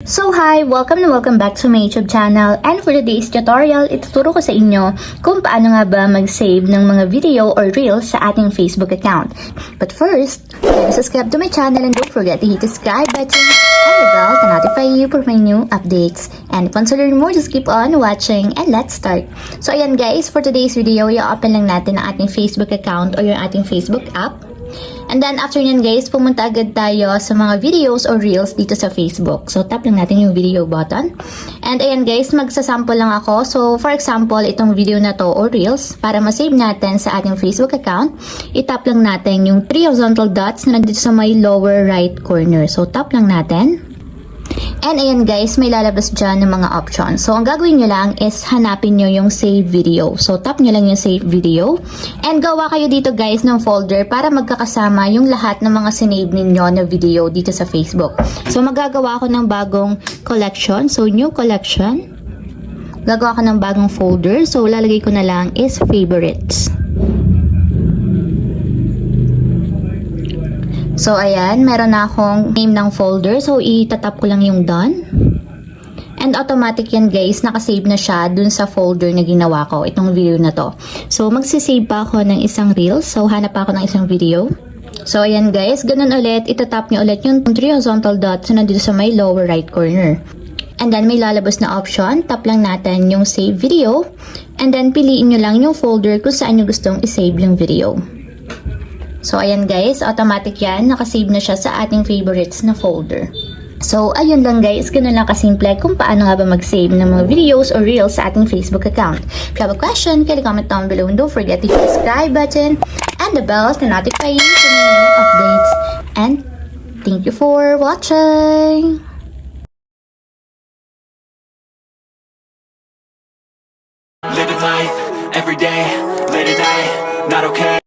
So hi! Welcome na welcome back to my YouTube channel, and for today's tutorial, ituturo ko sa inyo kung paano nga ba mag-save ng mga video or reels sa ating Facebook account. But first, subscribe to my channel and don't forget to hit the subscribe button and the bell to notify you for my new updates. And if you want to learn more, just keep on watching and let's start. So ayan guys, for today's video, i-open lang natin ang ating Facebook account or yung ating Facebook app. And then after nyan guys, pumunta agad tayo sa mga videos or reels dito sa Facebook. So tap lang natin yung video button. And ayan guys, magsasample lang ako. So for example, itong video na to or reels, para ma-save natin sa ating Facebook account, itap lang natin yung 3 horizontal dots na nandito sa may lower right corner. So tap lang natin. And ayan guys, may lalabas dyan ng mga options. So ang gagawin nyo lang is hanapin nyo yung save video. So tap nyo lang yung save video. And gawa kayo dito guys ng folder para magkakasama yung lahat ng mga sinave ninyo na video dito sa Facebook. So magagawa ako ng bagong collection. So new collection. Gagawa ko ng bagong folder. So lalagay ko na lang is favorites. So, ayan, meron na akong name ng folder. So, itatap ko lang yung done. And automatic yan guys, nakasave na siya dun sa folder na ginawa ko, itong video na to. So, magsisave pa ako ng isang reel. So, hanap pa ako ng isang video. So, ayan guys, ganun ulit, itatap nyo ulit yung 3 horizontal dots na nandito sa may lower right corner. And then, may lalabas na option. Tap lang natin yung save video. And then, piliin nyo lang yung folder kung saan nyo gustong isave yung video. So, ayan guys, automatic yan. Nakasave na siya sa ating favorites na folder. So, ayun lang guys. Ganun lang kasimple kung paano nga ba mag-save ng mga videos or reels sa ating Facebook account. If you have a question, kindly comment down below and don't forget to hit the subscribe button and the bell to notify you for my new updates. And thank you for watching! Living life, every day, late at night, not okay.